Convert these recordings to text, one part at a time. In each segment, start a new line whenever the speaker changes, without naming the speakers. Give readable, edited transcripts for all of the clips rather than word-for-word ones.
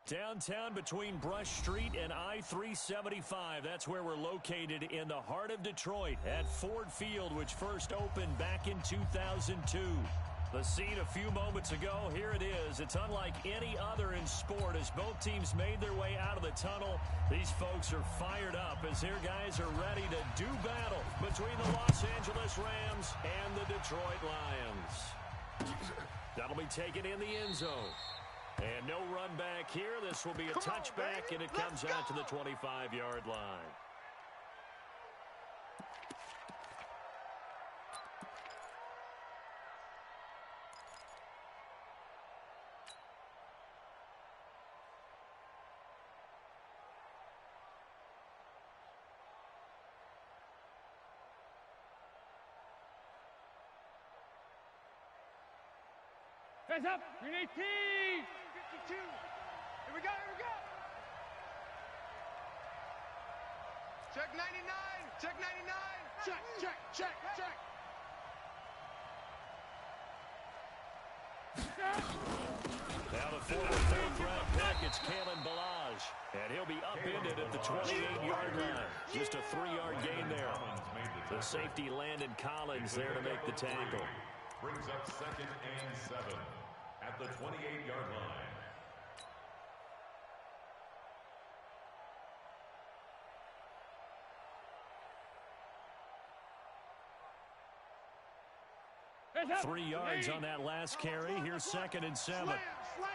Downtown between Brush Street and I-375. That's where we're located in the heart of Detroit at Ford Field, which first opened back in 2002. The scene a few moments ago, here it is. It's unlike any other in sport as both teams made their way out of the tunnel. These folks are fired up as their guys are ready to do battle between the Los Angeles Rams and the Detroit Lions. That'll be taken in the end zone. And no run back here. This will be a touchback, and it comes out to the 25-yard line.
Hands up! Green 18! 52! Here we go, here we go! Check 99! Check 99! Check, check, check, check!
Now the former fourth-round pick, it's Kalen Balaj. And he'll be upended at the 28-yard line. Just a 3-yard gain there. The safety Landon Collins there to make the tackle.
Brings up 2nd and 7 at the 28-yard line.
Hands up!
3 yards on that last carry. Here's 2nd and 7.
Slam, slam,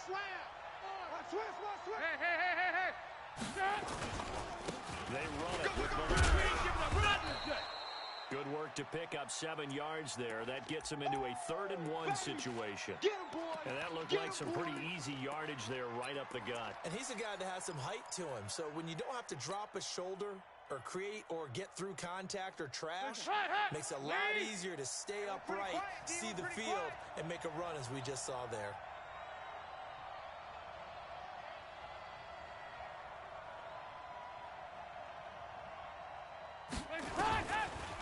slam! Switch, switch! Hey, hey, hey, hey, hey!
They run it with Balaj. Good work to pick up 7 yards there. That gets him into a 3rd and 1 situation. And that looked like some pretty easy yardage there right up the gut.
And he's a guy that has some height to him. So when you don't have to drop a shoulder or create or get through contact or trash, makes it a lot easier to stay upright, see the field, and make a run as we just saw there.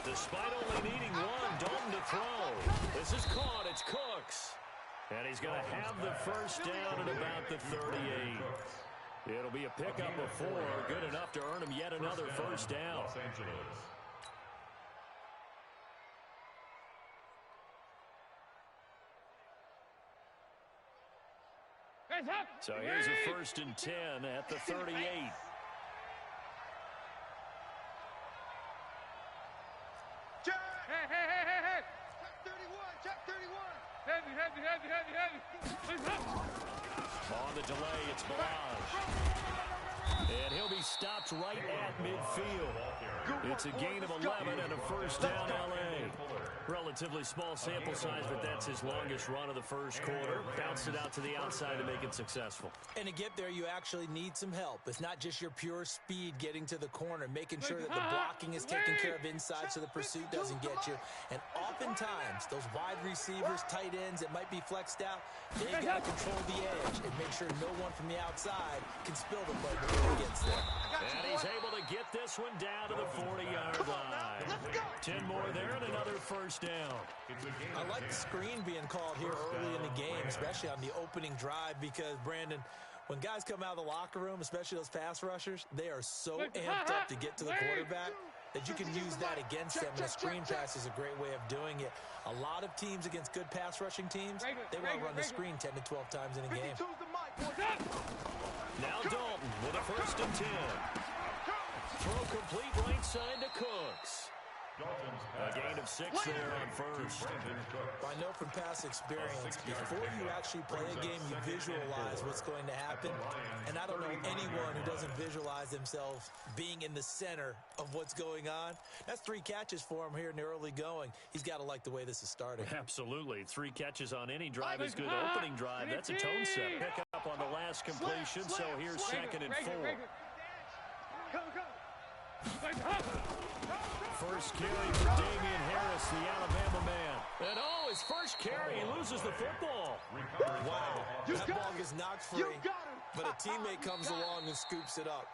Despite only needing one, Dalton to throw. This is caught. It's Cooks. And he's going to have the first down at about the 38. It'll be a pickup of 4. Good enough to earn him yet another first down.
Los Angeles.
So here's a 1st and 10 at the 38.
Check! Hey, hey, hey, hey, hey! Check 31, check 31! Heavy, heavy, heavy, heavy, heavy!
On the delay, it's Balaj. And he'll be stopped right at midfield. It's a gain of 11 and a first down, L.A. Relatively small sample size, but that's his longest run of the first quarter. Bounced it out to the outside to make it successful.
And to get there, you actually need some help. It's not just your pure speed getting to the corner, making sure that the blocking is taken care of inside so the pursuit doesn't get you. And oftentimes, those wide receivers, tight ends that might be flexed out, they got to control the edge and make sure no one from the outside can spill the blood before he gets there.
And he's able to get this one down to the 40-yard line. 10 more there and another first down.
I like the screen being called here early in the game, especially on the opening drive, because, Brandon, when guys come out of the locker room, especially those pass rushers, they are so amped up to get to the quarterback that you can use that against them, and a screen pass is a great way of doing it. A lot of teams against good pass rushing teams, they want to run the screen 10 to 12 times in a game.
Now Dalton with a 1st and 10. Throw complete right side to Cooks. A gain of 6 there on first.
I know from past experience, before you actually play a game, you visualize what's going to happen. And I don't know anyone who doesn't visualize themselves being in the center of what's going on. That's 3 catches for him here in the early going. He's got to like the way this is starting.
Absolutely. 3 catches on any drive is good. Opening drive, that's a tone setter. Pick up on the last completion, so here's 2nd and 4. First carry for Damian Harris, the Alabama man. And his first carry, he loses the football.
Wow, that ball gets knocked free, but a teammate comes along and scoops it up.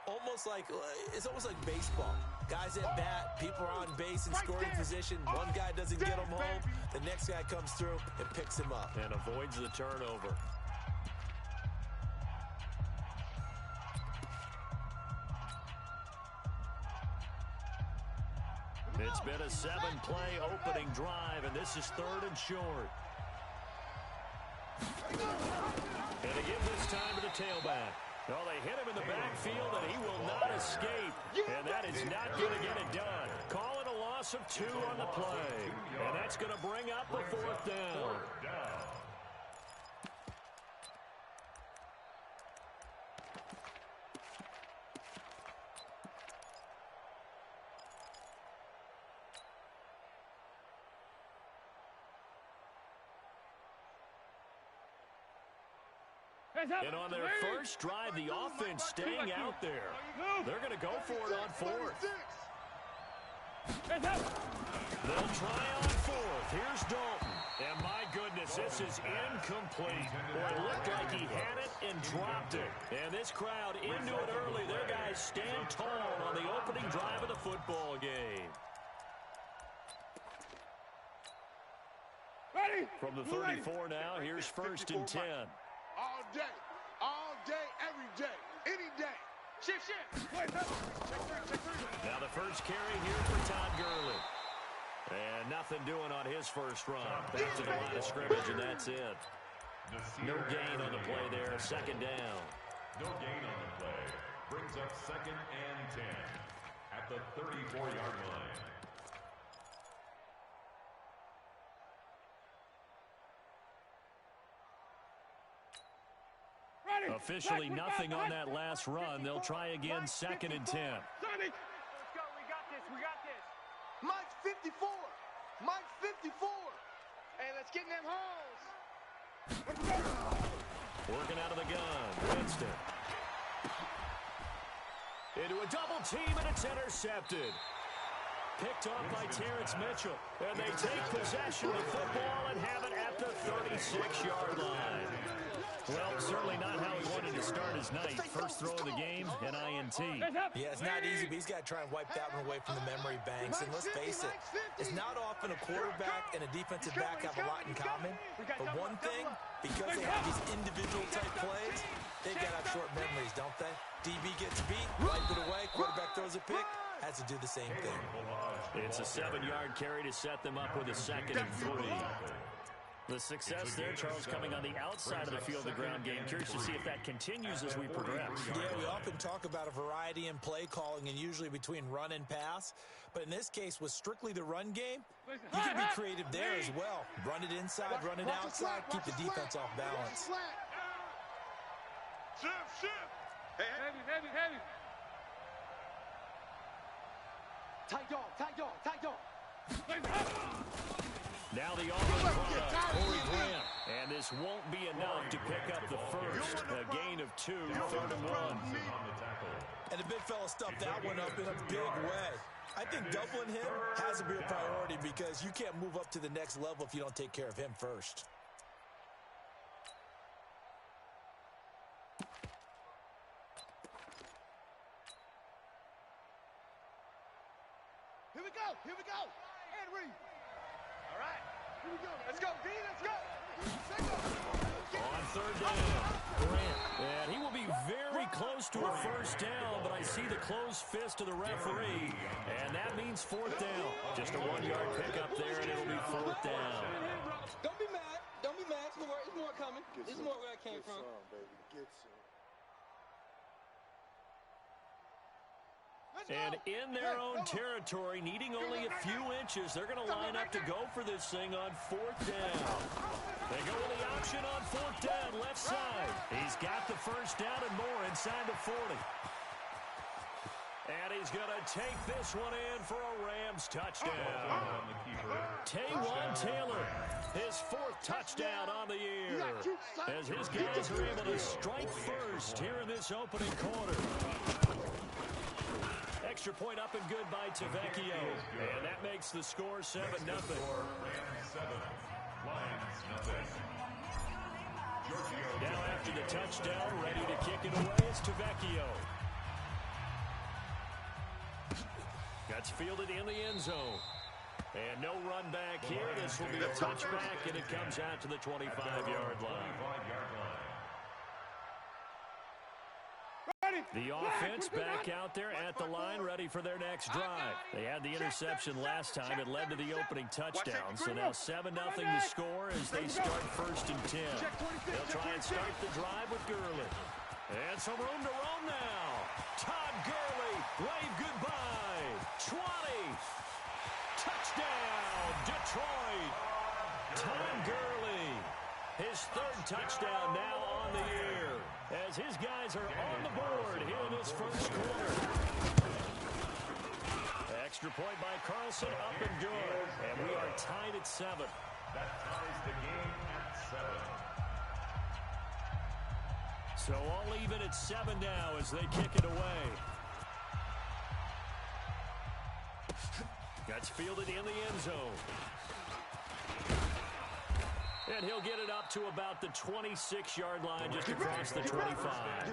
It's almost like baseball. Guys at bat, people are on base in scoring position. One guy doesn't get him home, the next guy comes through and picks him up.
And avoids the turnover. It's been a 7-play opening drive, and this is 3rd and short. And they give this time to the tailback. Well, they hit him in the backfield, and he will not escape. And that is not going to get it done. Call it a loss of 2 on the play. And that's going to bring up the 4th down. And on their first drive, the offense staying out there. They're going to go for it on 4th. They'll try on 4th. Here's Dalton. And my goodness, this is incomplete. Boy, it looked like he had it and dropped it. And this crowd into it early. Their guys stand tall on the opening drive of the football game.
Ready?
From the 34 now, here's 1st and 10.
All day, every day, any day. Shift. Wait, check 3.
Now the first carry here for Todd Gurley. And nothing doing on his first run. Back to the line of scrimmage, and that's it. No gain on the play there, 2nd down.
No gain on the play. Brings up 2nd and 10 at the 34-yard line.
Officially nothing on that last run. They'll try again, 2nd and 10.
Sonny. Let's go. We got this. Mike's 54. Hey, let's get in them holes.
Working out of the gun. Winston. Into a double team, and it's intercepted. Picked off by Terrence Mitchell. And they take possession of the football and have it at the 36-yard line. Well, certainly not how he wanted to start his night. First throw of the game, an INT.
Yeah, it's not easy, but he's got to try and wipe that one away from the memory banks. And let's face it, it's not often a quarterback and a defensive back have a lot in common. But one thing, because they have these individual type plays, they've got to have short memories, don't they? DB gets beat, wipe it away, quarterback throws a pick, has to do the same thing.
It's a 7-yard carry to set them up with a 2nd and 3. The success there, Charles, coming on the outside of the field, the ground game. Curious to see if that continues as we progress.
Yeah, we often talk about a variety in play calling and usually between run and pass. But in this case, with strictly the run game, you can be creative there as well. Run it inside, run it outside, keep the defense off balance.
Shift. Heavy. Tight dog.
Now the offense product, Corey Grant. And this won't be enough to pick up the first. A gain of 2, 3rd and 1.
And the big fella stuffed that one up in a big way. I think doubling him has to be a priority because you can't move up to the next level if you don't take care of him first.
Here we go. And read. All right. Here we go. Let's go, D. Let's go.
On 3rd down, Grant. And he will be very close to a first down, but I see the closed fist of the referee, and that means 4th down. Just a 1-yard pickup there, and it'll be 4th down.
Don't be mad. There's more coming. There's more where I came from.
And in their own territory, needing only a few inches, they're going to line up to go for this thing on 4th down. They go with the option on 4th down, left side. He's got the first down and more inside the 40. And he's going to take this one in for a Rams touchdown. Taywan Taylor, his 4th touchdown on the year. As his guys are able to strike first here in this opening quarter. Extra point up and good by Tavecchio. And that makes the score 7-0. Now after the touchdown, ready to kick it away is Tavecchio. That's fielded in the end zone. And no run back here. This will be a touchback, and it comes out to the 25-yard line.
Ready?
The offense back out there at the line, ready for their next drive. They had the interception last time. It led to the opening touchdown. So now 7-0 to score as they start 1st and 10. They'll try and start the drive with Gurley. And some room to roam now. Todd Gurley, wave goodbye. 20. Touchdown, Detroit. Todd Gurley, his 3rd touchdown now on the year, as his guys are on the board here in this 1st quarter. Extra point by Carlson, up and good. And we are tied at 7.
That ties the game at 7.
So all even at 7 now as they kick it away. That's fielded in the end zone. And he'll get it up to about the 26-yard line, just across the 25.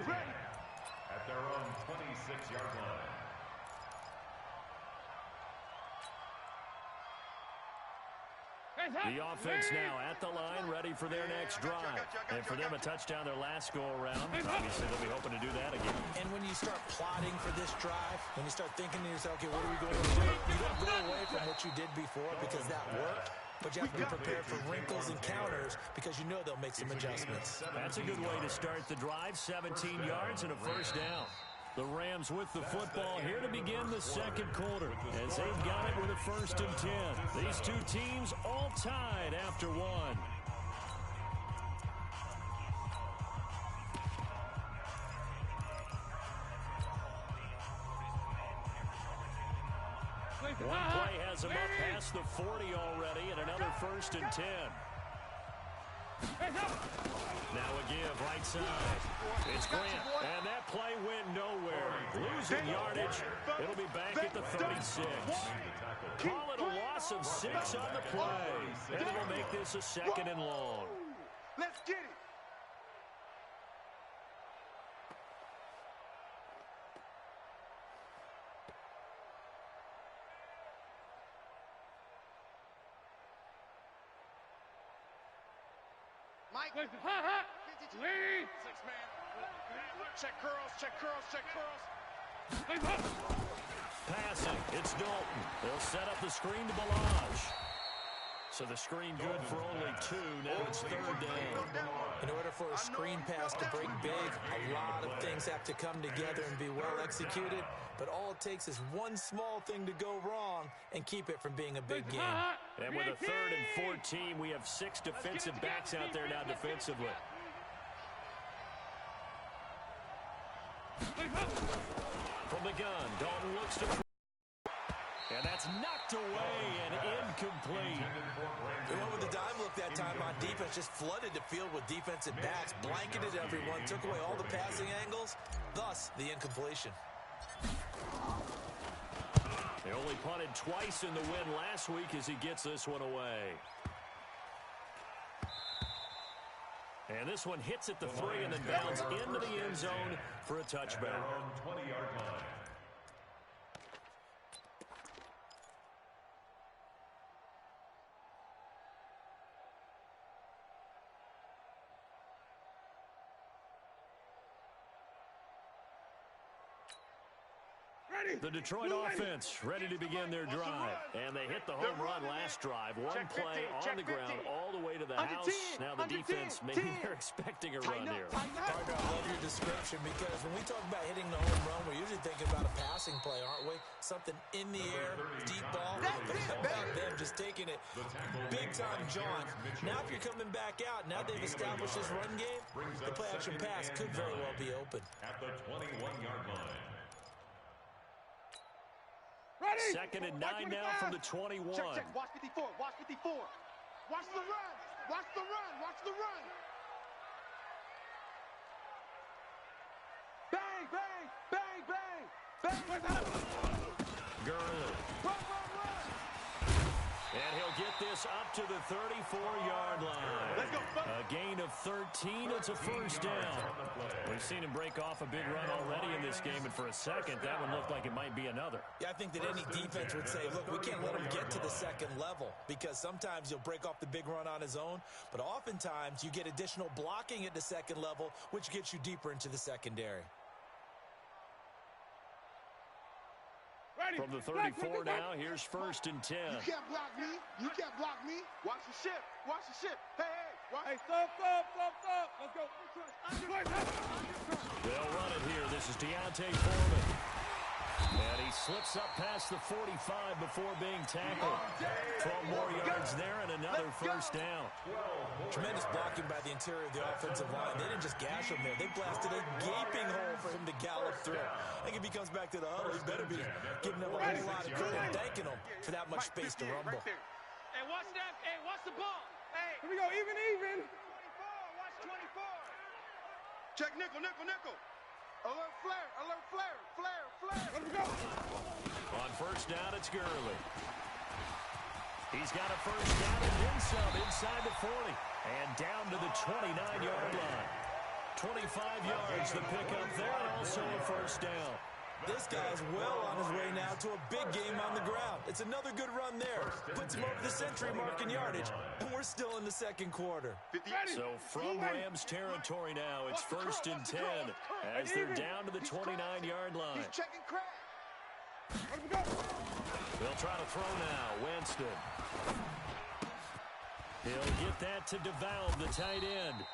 At their own 26-yard line.
The offense now at the line, ready for their next drive. And for them, a touchdown their last go-around. Obviously, they'll be hoping to do that again.
And when you start plotting for this drive, when you start thinking to yourself, okay, what are we going to do? You don't go away from what you did before because that worked. But you have to be prepared for wrinkles and counters because you know they'll make some adjustments.
That's a good way to start the drive. 17 yards and a 1st down. The Rams with the football here to begin the 2nd quarter as they've got it with a 1st and 10. These two teams all tied after 1. One play has him up past the 40 already, and another 1st and 10. Now a give right side. It's Grant, and that play went nowhere. Losing yardage. It'll be back at the 36. Call it a loss of 6 on the play, and it'll make this a 2nd and long.
Let's get it. Mike. Lead. 6-man. Check curls, check curls, check curls.
Passing. It's Dalton. They'll set up the screen to Balaj. So the screen good for only 2. Now it's 3rd down.
In order for a screen pass to break big, a lot of things have to come together and be well executed. But all it takes is one small thing to go wrong and keep it from being a big game.
And with a 3rd and 14, we have 6 defensive backs out there now defensively. From the gun, Dalton looks to... And that's knocked away and incomplete.
They went with the dime look that time on defense, just flooded the field with defensive backs, blanketed everyone, took away all the passing angles, thus the incompletion.
They only punted twice in the win last week as he gets this one away. And this one hits at the 3 and then bounds into the end zone for a touchback.
20-yard line.
The Detroit offense ready to begin their drive. And they hit the home run last drive. One play on the ground all the way to the house. Now the defense, maybe they're expecting a run here.
Partner, I love your description because when we talk about hitting the home run, we're usually thinking about a passing play, aren't we? Something in the air, deep ball. But how about them just taking it big-time jaunt. Now if you're coming back out, now they've established this run game, the play-action pass could very well be open.
At the 21-yard line.
Ready.
2nd and 9 now from the 21.
Check. Watch 54. Watch 54. Watch the run. Watch the run. Watch the run. Bang, bang, bang, bang. Bang.
Gurley.
Run.
And he'll get this up to the 34-yard line.
Let's go.
A gain of 13. It's a 1st down. We've seen him break off a big run already in this game, and for a second, that one looked like it might be another.
Yeah, I think that any defense would say, look, we can't let him get to the 2nd level because sometimes he'll break off the big run on his own, but oftentimes you get additional blocking at the 2nd level, which gets you deeper into the secondary.
From the 34 now, here's 1st and 10.
You can't block me. You can't block me. Watch the ship. Watch the ship. Hey. Stop. Let's go.
They'll run it here. This is Deontay Foreman. And he slips up past the 45 before being tackled. 12 more yards there and another first down.
Tremendous blocking by the interior of the offensive line. They didn't just gash him there. They blasted a gaping hole for him to gallop through. I think if he comes back to the huddle, he better be giving them a whole lot of credit and thanking them for that much space to rumble.
Hey, watch that. Hey, watch the ball. Hey.
Here we go. Even. 24. Watch 24. Check nickel. Alert flare. Let's go.
On first down, it's Gurley. He's got a first down and then some inside the 40. And down to the 29-yard line. 25 yards the pickup there and also a first down.
This guy's well on his way now to a big game on the ground. It's another good run there. Puts him over the century mark in yardage, and we're still in the second quarter.
So from Rams territory now, it's 1st and 10 as they're down to the 29-yard line.
He's checking crack.
They'll try to throw now. Winston. He'll get that to DeValve, the tight end.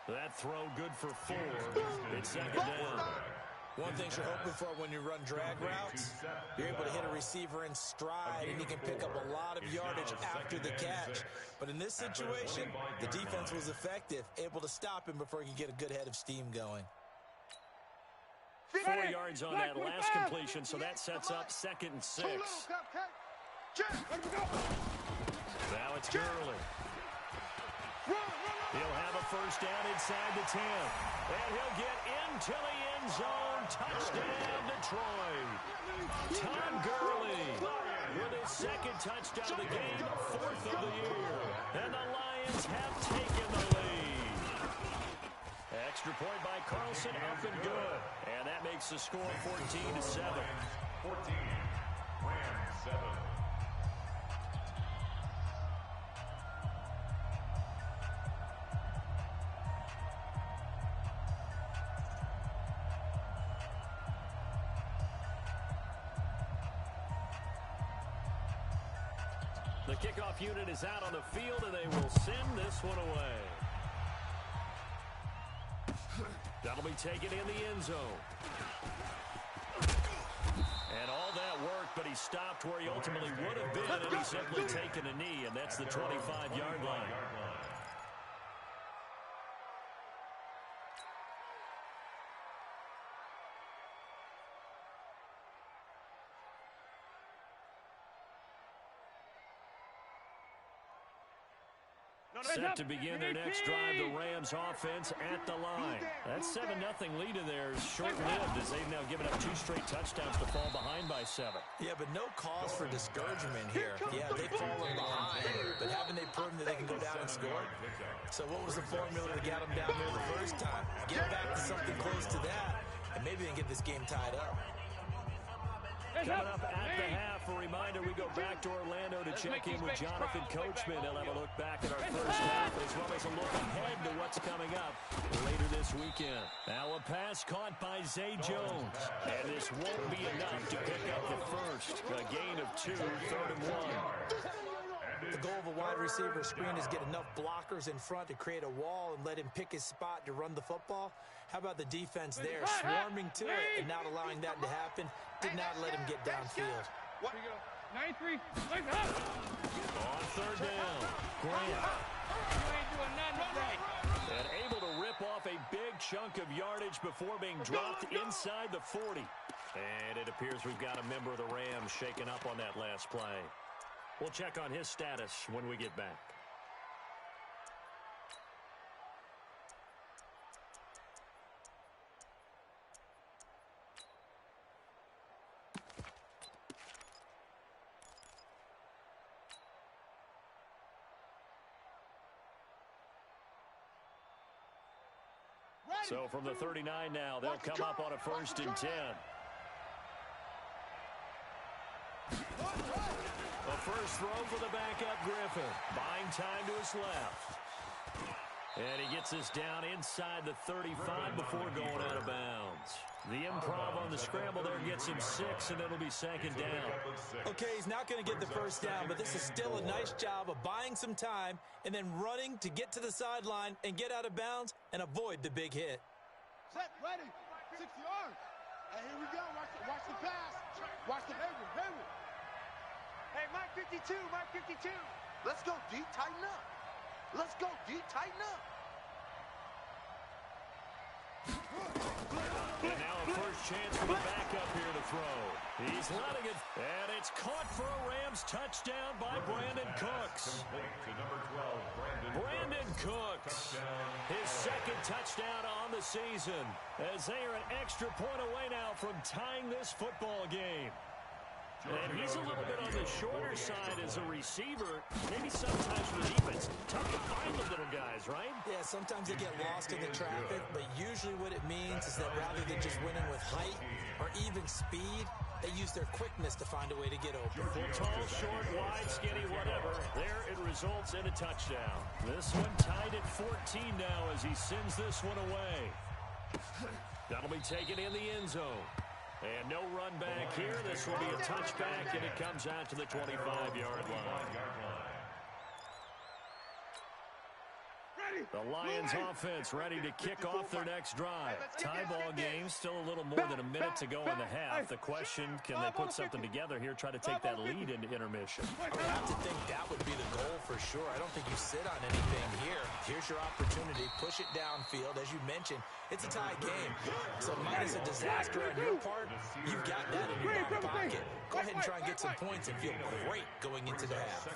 That throw good for 4. It's 2nd down.
One thing you're hoping for when you run drag routes, you're able to hit a receiver in stride, and he can pick up a lot of yardage after the catch. But in this situation, the defense was effective, able to stop him before he could get a good head of steam going.
4 yards on that last completion, so that sets up 2nd and 6. Now it's Gurley. He'll have a first down inside the 10. And he'll get into the end zone. Touchdown, Detroit. Todd Gurley with his 2nd touchdown of the game, 4th of the year. And the Lions have taken the lead. Extra point by Carlson, up and good. And that makes the score 14-7.
14, Rams 7.
The kickoff unit is out on the field, and they will send this one away. That'll be taken in the end zone. And all that work, but he stopped where he ultimately would have been, and he's simply taken a knee, and that's the 25-yard line. Set to begin their next drive, the Rams offense at the line. That 7-0 lead in there is short-lived as they've now given up 2 straight touchdowns to fall behind by 7.
Yeah, but no cause for discouragement here. Yeah, they've fallen behind, but haven't they proven that they can go down and score? So what was the formula to get them down there the first time? Get back to something close to that, and maybe they can get this game tied up.
Coming up at the half, a reminder, we go back to Orlando to check in with Jonathan Coachman. He'll have a look back at our first half as well as a look ahead to what's coming up later this weekend. Now a pass caught by Zay Jones. And this won't be enough to pick up the first. A gain of 2, 3rd and 1.
The goal of a wide receiver screen is get enough blockers in front to create a wall and let him pick his spot to run the football. How about the defense there, swarming to it and not allowing that to happen? Did not let him get downfield.
9-3.
On 3rd down, Grant.
You ain't doing nothing today.
And able to rip off a big chunk of yardage before being dropped inside the 40. And it appears we've got a member of the Rams shaken up on that last play. We'll check on his status when we get back. So from the 39 now, they'll come up on a 1st and 10. The first throw for the backup Griffin. Buying time to his left. And he gets this down inside the 35 before going out of bounds. The improv on the scramble there gets him 6, and it'll be second down.
Okay, he's not going to get the first down, but this is still a nice job of buying some time and then running to get to the sideline and get out of bounds and avoid the big hit.
Set, ready, 60 yards. And here we go. Watch the pass. Watch the Hayward.
Hey, Mike 52, Mike 52.
Let's go, D. Tighten up. Let's go, D. Tighten up.
And now a first chance for the backup here to throw. He's letting it, and it's caught for a Rams touchdown by Brandon Cooks. Brandon Cooks, his second touchdown on the season, as they are an extra point away now from tying this football game. And he's a little bit on the shorter side as a receiver. Maybe sometimes for the defense, tough to find the little guys, right?
Yeah, sometimes they get lost in the traffic, but usually what it means is that rather than just winning with height or even speed, they use their quickness to find a way to get open.
Full, tall, short, wide, skinny, whatever. There it results in a touchdown. This one tied at 14 now as he sends this one away. That'll be taken in the end zone. And no run back here. This will be a touchback, and it comes out to the 25-yard line. The Lions offense ready to kick off their next drive. Tie ball game, still a little more than a minute to go in the half. The question, can they put something together here, try to take that lead into intermission?
I would have to think that would be the goal for sure. I don't think you sit on anything here. Here's your opportunity. Push it downfield. As you mentioned, it's a tie game. So minus a disaster on your part, you've got that in your back pocket. Go ahead and try and get some points and feel great going into the half.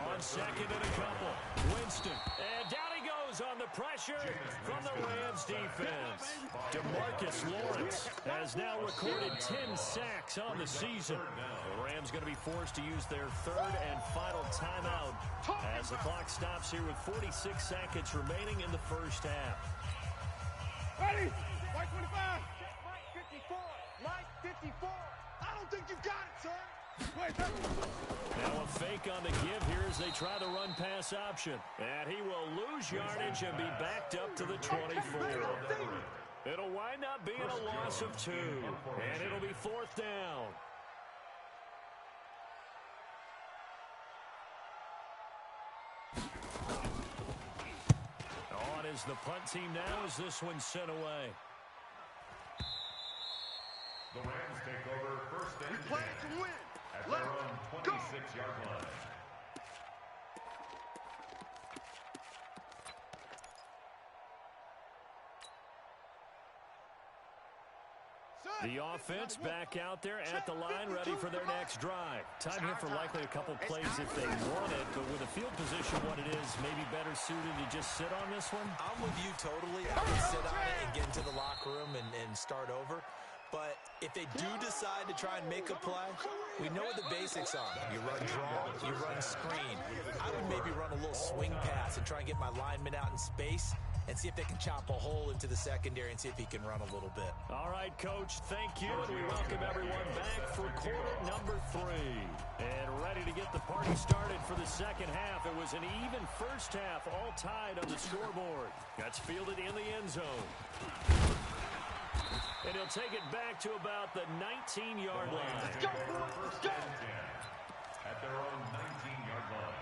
On second and a couple, Winston, and down he goes on the pressure from the Rams defense. DeMarcus Lawrence has now recorded 10 sacks on the season. The Rams going to be forced to use their third and final timeout as the clock stops here with 46 seconds remaining in the first half.
Ready? Mike 25.
Mike 54, Mike 54.
I don't think you got it, son.
Now a fake on the give here as they try the run pass option. And he will lose yardage and be backed up to the 24. It'll wind up being a loss of 2. And it'll be fourth down. On is the punt team now as this one's sent away.
The Rams take over first and 10
Play to win.
at their own 26-yard line.
The offense back out there at the line, ready for their next drive. Time here for likely a couple plays if they want it, but with the field position what it is, maybe better suited to just sit on this one?
I'm with you totally. I would sit on it and get into the locker room and start over. But if they do decide to try and make a play, we know what the basics are. You run draw, you run screen. I would maybe run a little swing pass and try and get my lineman out in space and see if they can chop a hole into the secondary and see if he can run a little bit.
All right, Coach, thank you, and we welcome everyone back for quarter number 3. And ready to get the party started for the second half. It was an even first half, all tied on the scoreboard. That's fielded in the end zone. And he'll take it back to about the 19-yard line.
First and 10 at their own 19-yard line.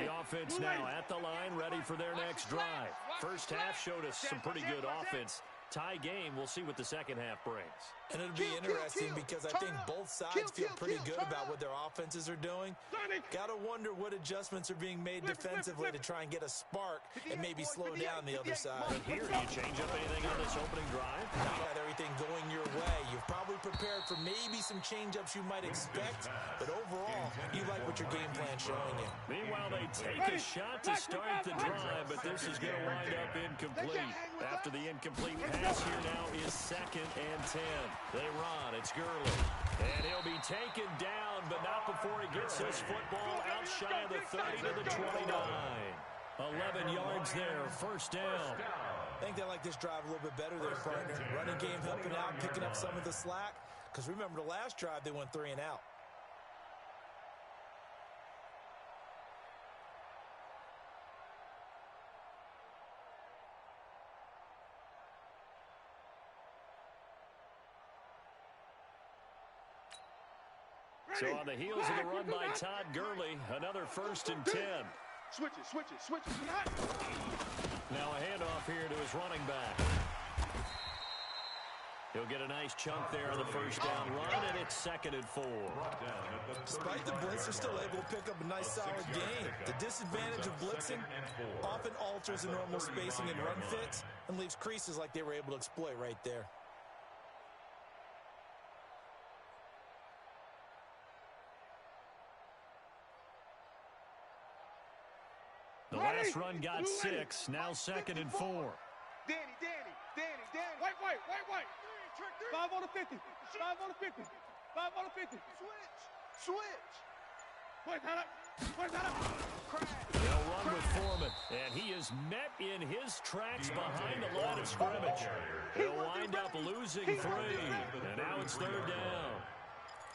The offense now at the line, ready for their next drive. First half showed us some pretty good offense. Tie game, we'll see what the second half brings.
And it'll be interesting because I think both sides feel pretty good about what their offenses are doing. Got to wonder what adjustments are being made defensively to try and get a spark and maybe slow down the other side.
But here, do you change up anything on this opening drive?
Not got everything going your way. You've probably prepared for maybe some change-ups you might expect, but overall, you like what your game plan's showing you.
Meanwhile, they take a shot to start the drive, but this is going to wind up incomplete. After the incomplete pass here now is second and 10. They run. It's Gurley. And he'll be taken down, but not before he gets his football out shy of the 30 to the 29. 11 yards there, first down.
I think they like this drive a little bit better there, partner. Running game helping out, picking up some of the slack. Because remember, the last drive, they went 3 and out.
So on the heels of the run by Todd Gurley, another 1st and 10.
Switch it, switch it, switch it.
Now a handoff here to his running back. He'll get a nice chunk there on the 1st down run, and it's 2nd and 4.
Despite the blitz, they're still able to pick up a nice solid gain. The disadvantage of blitzing often alters the normal spacing and run fits and leaves creases like they were able to exploit right there.
The last run got 6, now 2nd and 4.
Danny. White.
5 on the 50. 5 on the 50. 5 on the 50.
Switch.
Where's that up?
They'll run with Foreman, and he is met in his tracks behind the line of scrimmage. He'll wind up losing 3, and now it's 3rd down.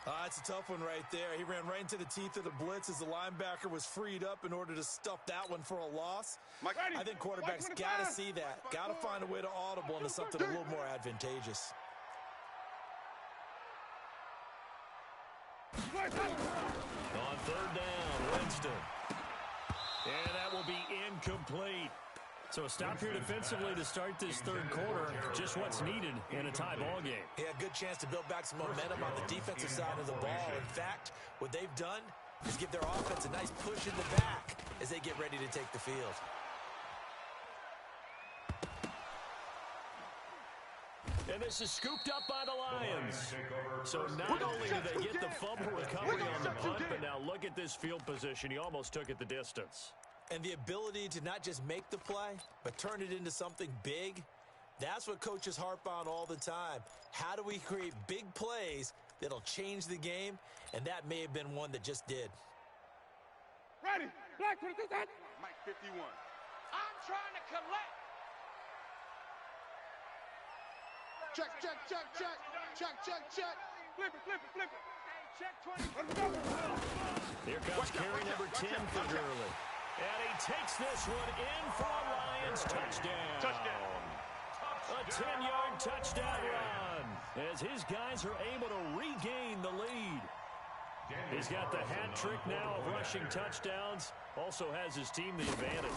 That's a tough one right there. He ran right into the teeth of the blitz as the linebacker was freed up in order to stuff that one for a loss. I think quarterbacks got to see that. Got to find a way to audible into something a little more advantageous.
On 3rd down, Winston. And that will be incomplete. So a stop here defensively to start this 3rd quarter. Just what's needed in a tie ball game.
Yeah, good chance to build back some momentum on the defensive side of the ball. In fact, what they've done is give their offense a nice push in the back as they get ready to take the field.
And this is scooped up by the Lions. So not only do they get the fumble recovery on the punt, but now look at this field position. He almost took it the distance.
And the ability to not just make the play, but turn it into something big, that's what coaches harp on all the time. How do we create big plays that'll change the game? And that may have been one that just did.
Ready. Black to the distance.
Mike 51.
I'm trying to collect.
Check.
Flip it. Check 20.
Here comes carry number 10 for Gurley. And he takes this one in for a Lions touchdown. A 10-yard touchdown run as his guys are able to regain the lead. He's got the hat trick now of rushing touchdowns. Also has his team the advantage.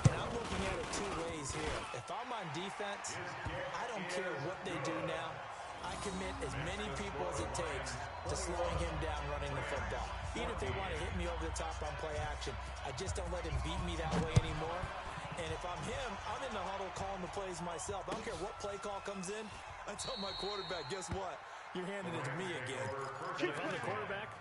And I'm looking at it 2 ways here. If I'm on defense, I don't care what they do now. I commit as many people as it takes to slowing him down running the football. Even if they want to hit me over the top on play action, I just don't let him beat me that way anymore. And if I'm him, I'm in the huddle calling the plays myself. I don't care what play call comes in. I tell my quarterback, guess what? You're handing it to me again.
And if I'm the quarterback,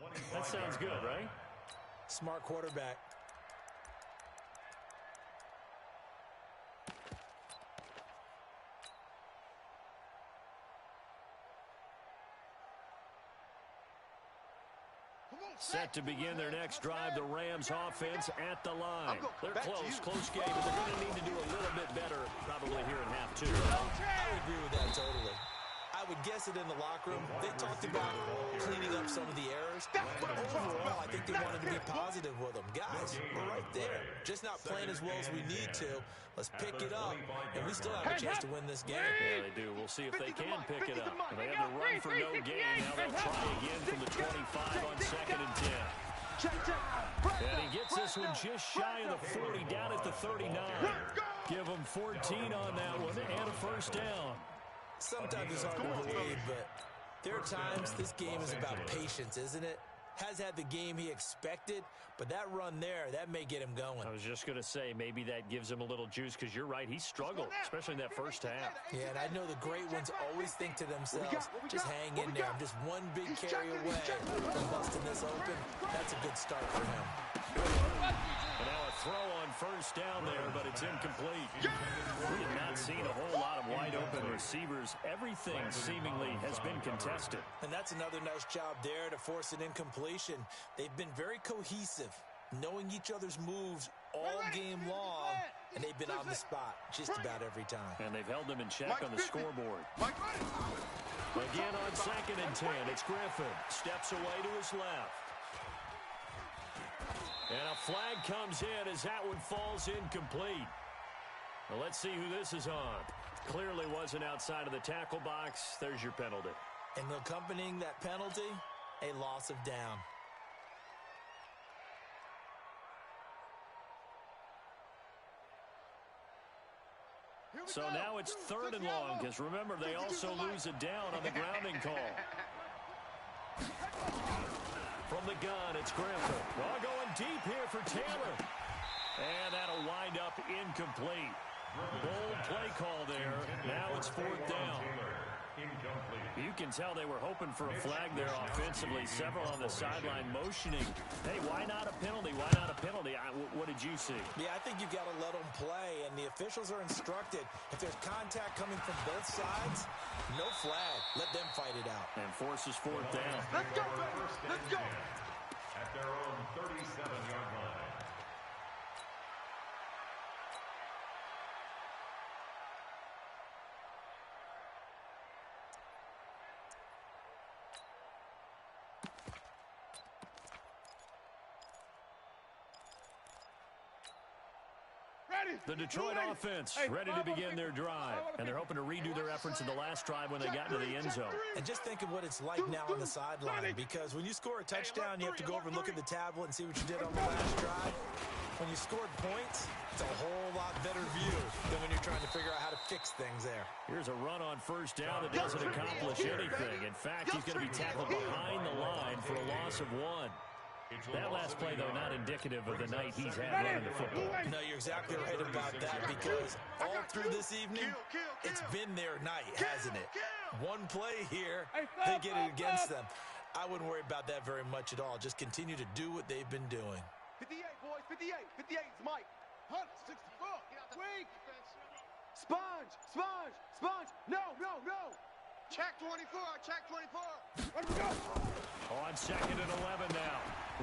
okay, that sounds good, right?
Smart quarterback.
Set to begin their next drive, the Rams offense at the line. They're close game, but they're going to need to do a little bit better probably here in half 2.
I would agree with that totally. I would guess it in the locker room. They talked about cleaning up some of the errors, but overall, I think they wanted to be positive with them. Guys, we're right there. Just not playing as well as we need to. Let's pick it up, and we still have a chance to win this game.
Yeah, they do. We'll see if they can pick it up. They have the run for no gain. Now they'll try again from the 25 on 2nd and 10. And he gets this one just shy of the 40, down at the 39. Give him 14 on that one and a 1st down.
Sometimes it's hard to believe, but there are times this game is about patience, isn't it? Has had the game he expected, but that run there, that may get him going.
I was just going to say, maybe that gives him a little juice, because you're right, he struggled, especially in that first half.
Yeah, and I know the great ones always think to themselves, just hang in there. I'm just one big carry away from busting this open. That's a good start for him.
And now a throw on first down there, but it's incomplete. We have not seen a whole lot of wide-open receivers. Everything seemingly has been contested.
And that's another nice job there to force an incompletion. They've been very cohesive, knowing each other's moves all game long, and they've been on the spot just about every time.
And they've held them in check on the scoreboard. Again on 2nd and 10, it's Griffin. Steps away to his left. And a flag comes in as that one falls incomplete. Well, let's see who this is on. Clearly wasn't outside of the tackle box. There's your penalty.
And accompanying that penalty, a loss of down.
So now it's 3rd and long, because remember, they also lose a down on the grounding call. From the gun, it's Griffin. Well, going deep here for Taylor. And that'll wind up incomplete. Bold play call there. Now it's 4th down. You can tell they were hoping for a flag there offensively. Several on the sideline motioning. Hey, why not a penalty? Why not a penalty? What did you see?
Yeah, I think you've got to let them play, and the officials are instructed. If there's contact coming from both sides, no flag. Let them fight it out.
And forces 4th down.
Let's go, baby. Let's go.
At their own 37-yard line.
The Detroit offense ready to begin their drive. And they're hoping to redo their efforts in the last drive when they got into the end zone.
And just think of what it's like now on the sideline, because when you score a touchdown, you have to go over and look at the tablet and see what you did on the last drive. When you scored points, it's a whole lot better view than when you're trying to figure out how to fix things there.
Here's a run on 1st down that doesn't accomplish anything. In fact, he's going to be tackled behind the line for a loss of 1. That last play, though, not indicative of the night he's had running the football.
No, you're exactly right about that, because all through this evening, it's been their night, hasn't it? One play here, they get it against them. I wouldn't worry about that very much at all. Just continue to do what they've been doing.
58, boys, 58. 58 is Mike. Hunt, 64. Weak. Sponge, sponge, sponge. No, no, no. Check 24, check 24. Let's go.
On 2nd and 11 now.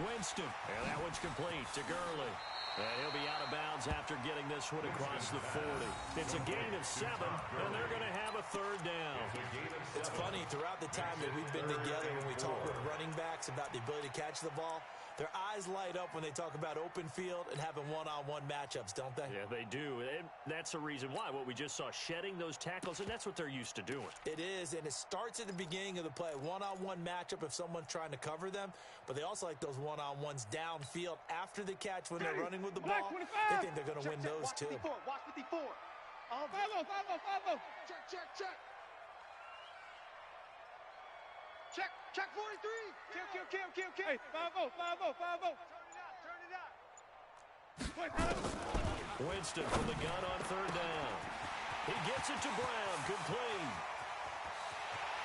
Winston. And that one's complete to Gurley. And he'll be out of bounds after getting this one across the 40. It's a gain of 7, and they're going to have a 3rd down.
It's funny, throughout the time that we've been together, when we talk with running backs about the ability to catch the ball, their eyes light up when they talk about open field and having one-on-one matchups, don't they?
Yeah, they do. And that's the reason why. What we just saw, shedding those tackles, and that's what they're used to doing.
It is, and it starts at the beginning of the play. One-on-one matchup if someone's trying to cover them, but they also like those one-on-ones downfield after the catch when they're running with the ball. They think they're going to win those, too.
Watch 54. Follow. Check. Check 43. Kill. Hey, 5-0. Turn it out.
Winston from the gun on 3rd down. He gets it to Brown. Complete.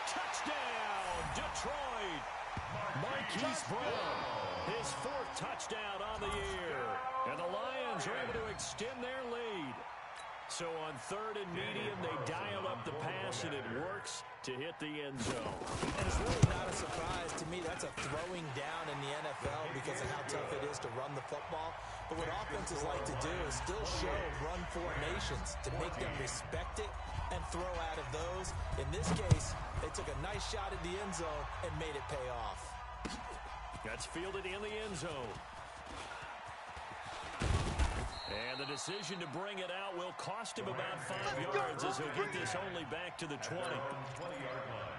Touchdown, Detroit. Marquise Brown. His 4th touchdown on the year. And the Lions are able to extend their lead. So on 3rd and medium, they dial up the pass, and it works to hit the end zone.
And it's really not a surprise to me. That's a throwing down in the NFL because of how tough it is to run the football. But what offenses like to do is still show run formations to make them respect it and throw out of those. In this case, they took a nice shot at the end zone and made it pay off.
That's fielded in the end zone. And the decision to bring it out will cost him about 5 yards as he'll get this only back to the 20.
20-yard line.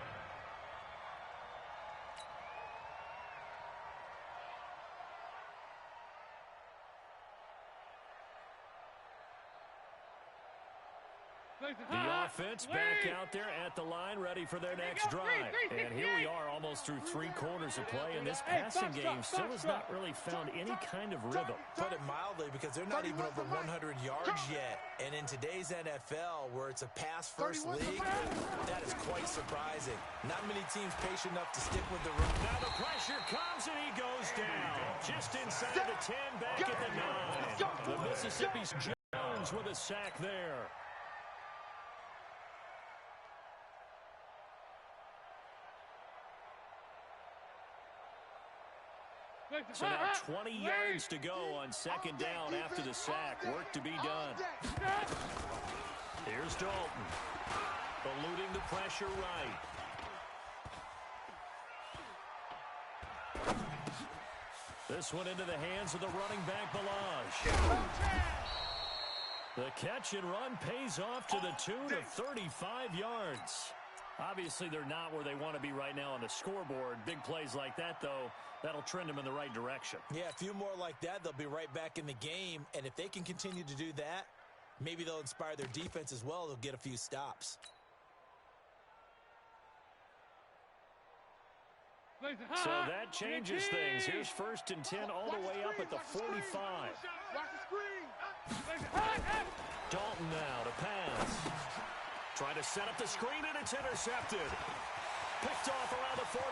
The offense back out there at the line, ready for their next drive. And here we are almost through 3 quarters of play, and this passing game still has not really found any kind of rhythm.
Put it mildly, because they're not even over 100 yards yet. And in today's NFL, where it's a pass-first league, that is quite surprising. Not many team's patient enough to stick with the run.
Now the pressure comes, and he goes down. Just inside the 10, back at the 9. The Mississippi's Jones with a sack there. So now 20 yards to go on second down after the sack. Work to be done. Here's Dalton. Eluding the pressure right. This one into the hands of the running back, Balaj. The catch and run pays off to the tune of 35 yards. Obviously, they're not where they want to be right now on the scoreboard. Big plays like that, though, that'll trend them in the right direction.
Yeah, a few more like that, they'll be right back in the game. And if they can continue to do that, maybe they'll inspire their defense as well. They'll get a few stops.
So that changes things. Here's 1st and 10 all the way up at the 45. Dalton now to pass. Trying to set up the screen, and it's intercepted. Picked off around the 41.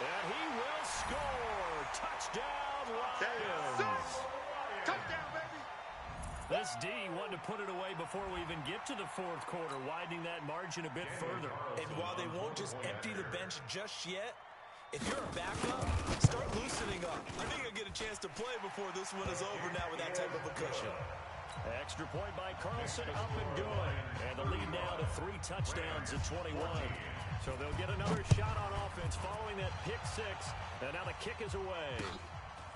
And he will score. Touchdown, Lions.
Touchdown, baby.
This D wanted to put it away before we even get to the 4th quarter, widening that margin a bit further.
And while they won't just empty the bench just yet, if you're a backup, start loosening up. I think I'll get a chance to play before this one is over now with that type of a cushion.
Extra point by Carlson, up and good. And the lead now to 3 touchdowns at 21. So they'll get another shot on offense following that pick 6. And now the kick is away.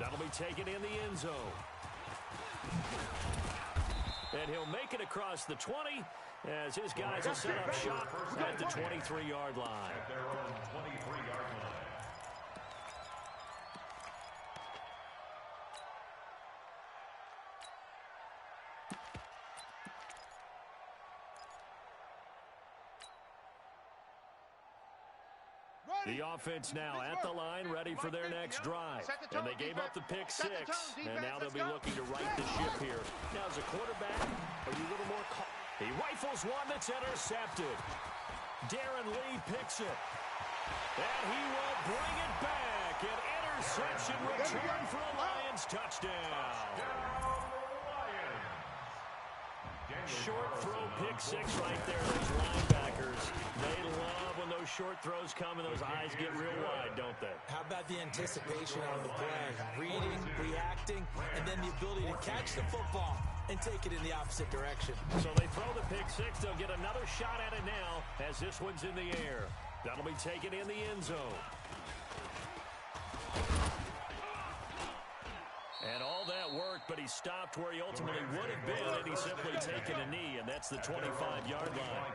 That'll be taken in the end zone. And he'll make it across the 20 as his guys will set up shop at the 23-yard line.
At their own 23-yard line.
The offense now at the line, ready for their next drive. And they gave up the pick 6, and now they'll be looking to right the ship here. Now, as a quarterback, are you a little more He rifles one that's intercepted. Darren Lee picks it. And he will bring it back. An interception return for a Lions touchdown. Short throw pick 6 right there. Those linebackers, they love when those short throws come and those eyes get real wide, don't they?
How about the anticipation on the play? Reading, reacting, and then the ability to catch the football and take it in the opposite direction.
So they throw the pick 6. They'll get another shot at it now as this one's in the air. That'll be taken in the end zone. And all that worked, but he stopped where he ultimately would have been, and he's simply taken a knee, and that's the 25-yard line.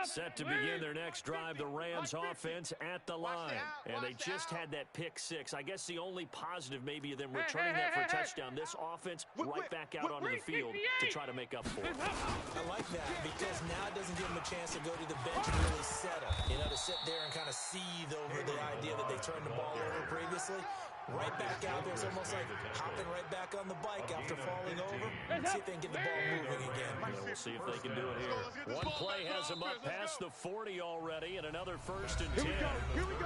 Set to begin their next drive, the Rams offense at the line. And they just had that pick 6. I guess the only positive maybe of them returning that for a touchdown. This offense right back out onto the field to try to make up for it.
I like that because now it doesn't give them a chance to go to the bench and really settle. You know, to sit there and kind of seethe over the idea that they turned the ball over previously. Right back out there. It's almost like hopping right back on the bike after falling over. And see if they can get the ball moving again.
Yeah, we'll see if they can do it here. One play has them up past the 40 already, and another 1st and 10.
Here we go.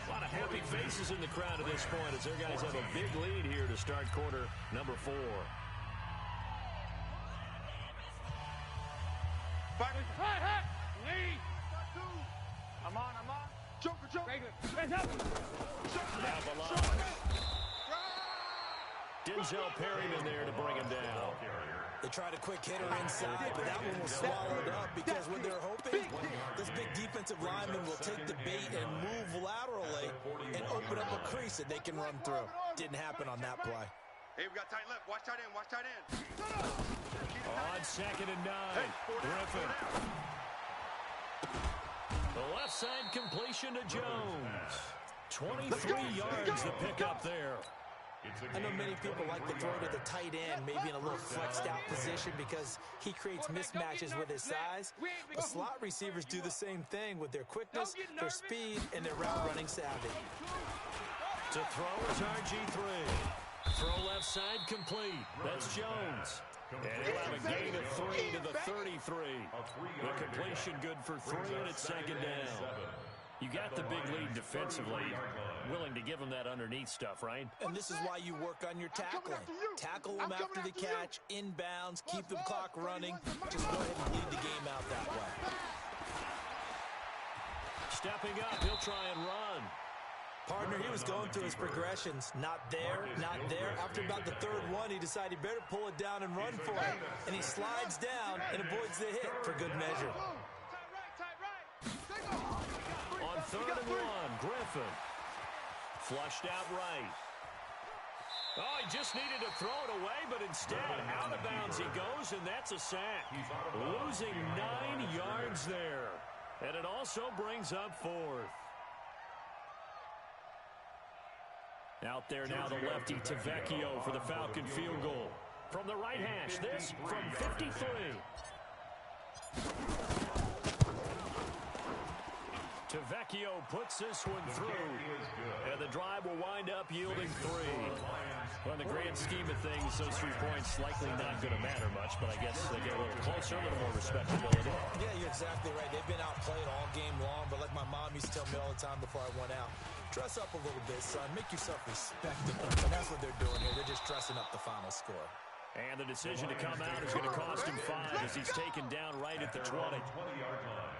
A lot of happy faces in the crowd at this point as their guys have a big lead here to start quarter number 4.
I'm on. Joker.
Now Balaj. Denzel Perryman there to bring him down.
They tried a quick hitter inside, but that one was swallowed up because what they're hoping, this big defensive lineman will take the bait and move laterally and open up a crease that they can run through. Didn't happen on that play.
Hey, we got tight left. Watch tight end.
On 2nd and 9. Griffin. The left side completion to Jones. 23 yards the pickup there.
I know many people like to throw to the tight end, maybe in a little flexed out position because he creates mismatches with his size. But slot receivers do the same thing with their quickness, their speed, and their route running savvy.
To throw is RG3. Throw left side complete. That's Jones. And he'll have a gain of 3 to the 33. The completion good for 3, and it's second down. You got the big lead defensively. Willing to give him that underneath stuff, right?
And this is why you work on your tackling. Tackle them after the catch, inbounds, keep the clock running. Just go ahead and lead the game out that way.
Stepping up, he'll try and run.
Partner, he was going through his progressions. Not there, not there. After about the third one, he decided he better pull it down and run for it. And he slides down and avoids the hit for good measure.
On 3rd and 1, Griffin. Flushed out right. Oh, he just needed to throw it away, but instead, out of bounds he goes, and that's a sack. Losing 9 yards there. And it also brings up 4th. Out there now, the lefty Tavecchio for the Falcon field goal. From the right hash, this from 53. Tavecchio puts this one through, and the drive will wind up yielding 3. Well, in the grand scheme of things, those 3 points likely not going to matter much, but I guess they get a little closer, a little more respectability.
Yeah, you're exactly right. They've been outplayed all game long, but like my mom used to tell me all the time before I went out, dress up a little bit, son. Make yourself respectable. And that's what they're doing here. They're just dressing up the final score.
And the decision to come out is going to cost him 5 as he's taken down right at the 20.
20-yard line.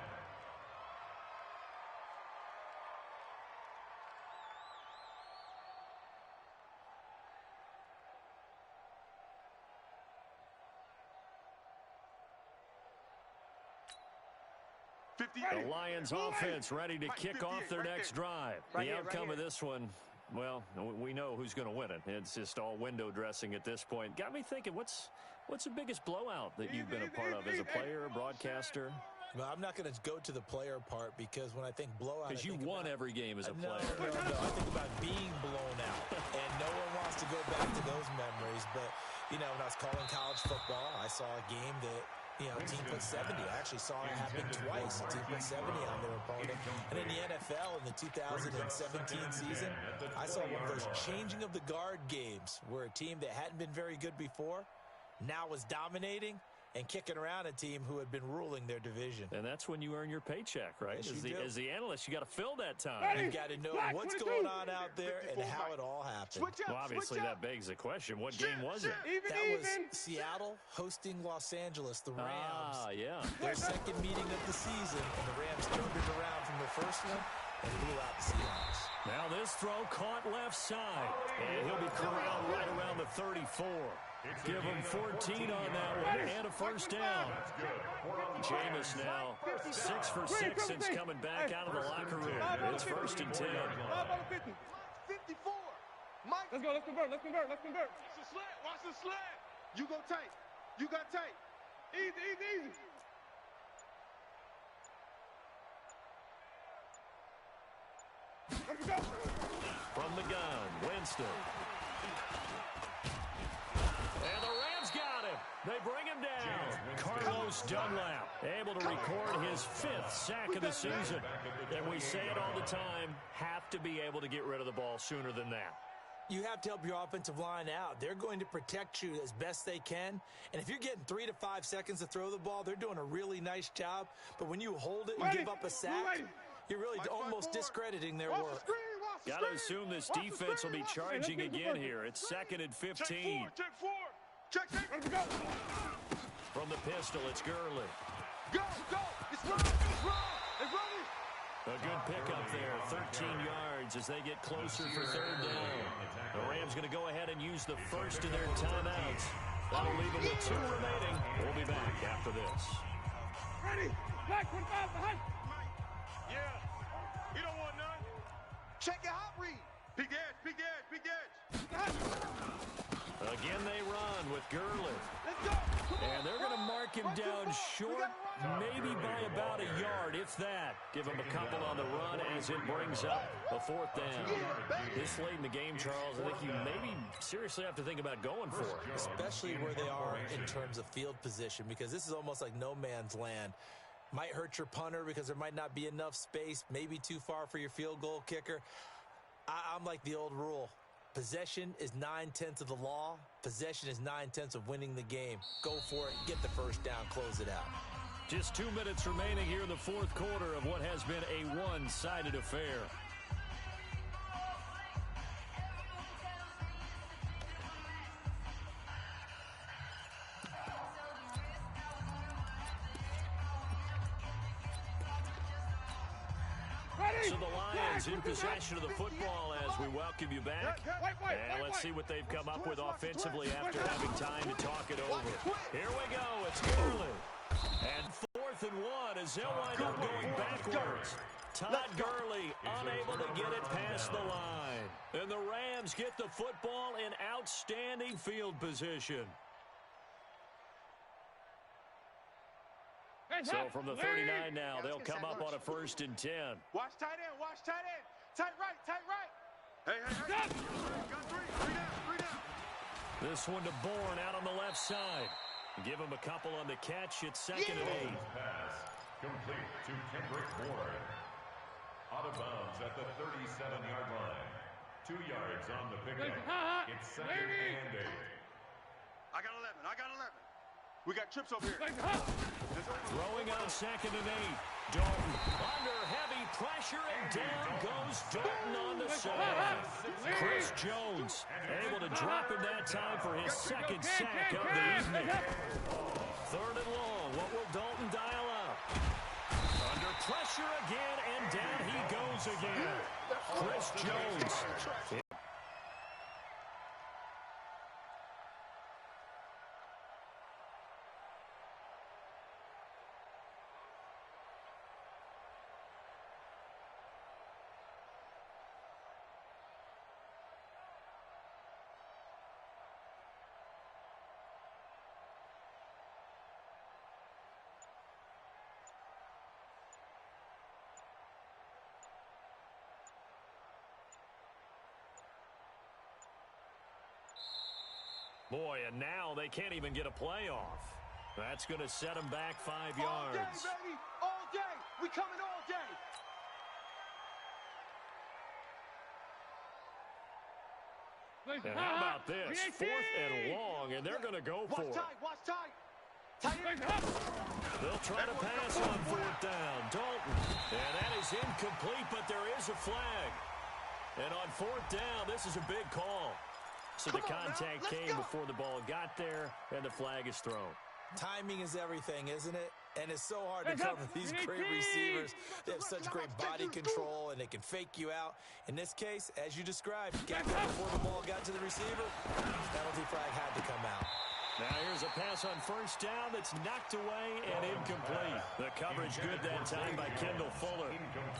The Lions offense ready to kick off their next drive. The outcome of this one, well, we know who's going to win it. It's just all window dressing at this point. Got me thinking, what's the biggest blowout that you've been a part of as a player, a broadcaster?
Well, I'm not going to go to the player part because when I think blowout,
because you won every game as a player.
No, I think about being blown out, and no one wants to go back to those memories. But, you know, when I was calling college football, I saw a game that, you know, a team put 70. I actually saw it happen twice. A team put 70 on their opponent. And in the NFL in the 2017 season, I saw one of those changing of the guard games where a team that hadn't been very good before now was dominating and kicking around a team who had been ruling their division.
And that's when you earn your paycheck, right?
Yes,
as the analyst, you got to fill that time.
You've got to know what's going on out there and how it all happened.
Well, obviously, that begs the question. What game was it?
That was Seattle hosting Los Angeles, the Rams.
Ah, yeah.
Their second meeting of the season, and the Rams turned it around from the first one and blew out the Seahawks.
Now this throw caught left side, and he'll be corralled right around the 34. Give him 14 on that one and a first down. Jameis now 6 for 6 since coming back out of the locker room. It's 1st and 10.
54. Mike.
Let's go. Let's convert.
Watch the slant. Watch the slant. You go tight. You got tight. Easy.
Let's go.
From the gun, Winston. And the Rams got him. They bring him down. Carlos Dunlap able to record his 5th sack of the season. And we say it all the time, have to be able to get rid of the ball sooner than that.
You have to help your offensive line out. They're going to protect you as best they can. And if you're getting 3 to 5 seconds to throw the ball, they're doing a really nice job. But when you hold it and give up a sack, you're really almost discrediting their work.
Got to assume this defense will be charging again here. It's 2nd and 15.
Check 4. Let's go.
From the pistol, it's Gurley.
Go. It's running.
A good pickup there, 13 yards as they get closer for 3rd down. The Rams going to go ahead and use the first of their timeouts. That'll leave them with 2 remaining. We'll be back after this.
Ready. Black 25 behind.
Yeah. We don't want none. Check your hot read. Big edge.
Again they run with Gurley.
Let's go.
And they're going to mark him down short, maybe by about a yard, if that. that. Give them a couple on the run as it brings up a fourth down. This late in the game, Charles, I think you maybe seriously have to think about going for it.
Especially where they are in terms of field position, because this is almost like no man's land. Might hurt your punter because there might not be enough space, maybe too far for your field goal kicker. I'm like the old rule. Possession is 9/10 of the law. Possession is 9/10 of winning the game. Go for it. Get the first down. Close it out.
Just 2 minutes remaining here in the fourth quarter of what has been a one-sided affair. So the Lions in possession of the football as we welcome you back. And let's see what they've come up with offensively after having time to talk it over. Here we go. It's Gurley. And 4th and 1 as they'll wind up going backwards. Todd Gurley unable to get it past the line. And the Rams get the football in outstanding field position. So from the 39 now, they'll come up on a 1st and 10.
Watch tight end, watch tight end. Tight right, tight right. Hey. Got three down.
This one to Bourne out on the left side. Give him a couple on the catch. It's 2nd and 8.
Pass complete to Kendrick Bourne. Out of bounds at the 37-yard line. 2 yards on the pickup. It's 2nd and 8.
I got 11. We got trips over here.
Throwing on 2nd and 8. Dalton under heavy pressure, and down goes Dalton on the side. Chris Jones able to drop him that time for his 2nd sack of the evening. 3rd and long. What will Dalton dial up? Under pressure again, and down he goes again. Chris Jones. Boy, and now they can't even get a play off. That's going to set them back 5 yards.
All day, baby. All day. We coming all day.
And how about this? 4th and long, and they're going to go for it.
Watch tight. Tight end.
They'll try to pass on 4th down. Dalton. And that is incomplete, but there is a flag. And on 4th down, this is a big call. So the contact came before the ball got there, and the flag is thrown.
Timing is everything, isn't it? And it's so hard to cover these great receivers. They have such great body control, and they can fake you out. In this case, as you described, got there before the ball got to the receiver. Penalty flag had to come out.
Now here's a pass on 1st down that's knocked away and incomplete. The coverage good that time by Kendall Fuller.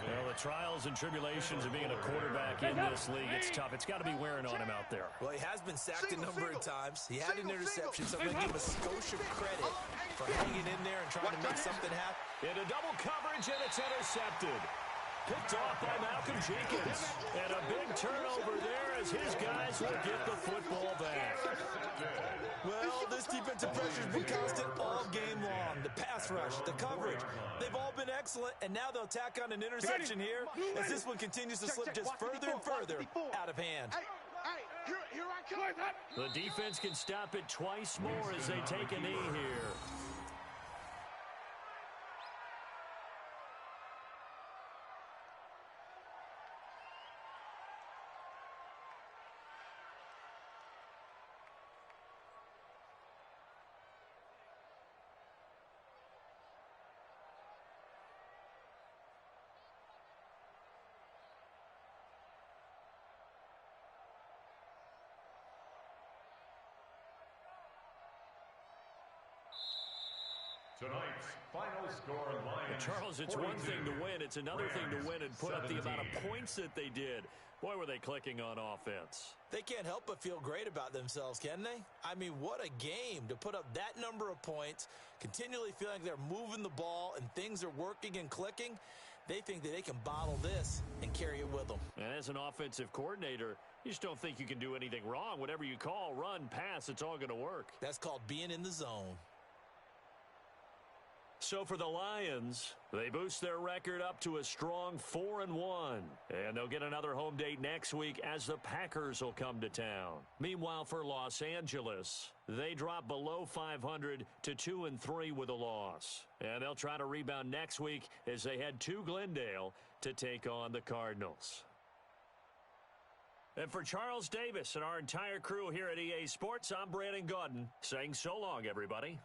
Well, the trials and tribulations of being a quarterback in this league, it's tough. It's got to be wearing on him out there.
Well, he has been sacked a number of times. He had an interception, so I'm going to give him a skosh of credit for hanging in there and trying to make something happen.
Into double coverage, and it's intercepted. Picked off by Malcolm Jenkins. And a big turnover there as his guys will get the football back.
Well, this defensive pressure has been constant all game long. The pass rush, the coverage, they've all been excellent, and now they'll tack on an interception here as this one continues to slip just further and further out of hand.
Hey, here I come.
The defense can stop it twice more as they take a knee here.
Tonight's final score, Lions.
Charles, it's
42.
one thing to win. It's another thing to win and put up the
17.
amount of points that they did. Boy, were they clicking on offense.
They can't help but feel great about themselves, can they? I mean, what a game to put up that number of points, continually feeling like they're moving the ball and things are working and clicking. They think that they can bottle this and carry it with them.
And as an offensive coordinator, you just don't think you can do anything wrong. Whatever you call, run, pass, it's all going to work.
That's called being in the zone.
So for the Lions, they boost their record up to a strong 4-1. And they'll get another home date next week as the Packers will come to town. Meanwhile, for Los Angeles, they drop below 500 to 2-3 with a loss. And they'll try to rebound next week as they head to Glendale to take on the Cardinals. And for Charles Davis and our entire crew here at EA Sports, I'm Brandon Gaudin saying so long, everybody.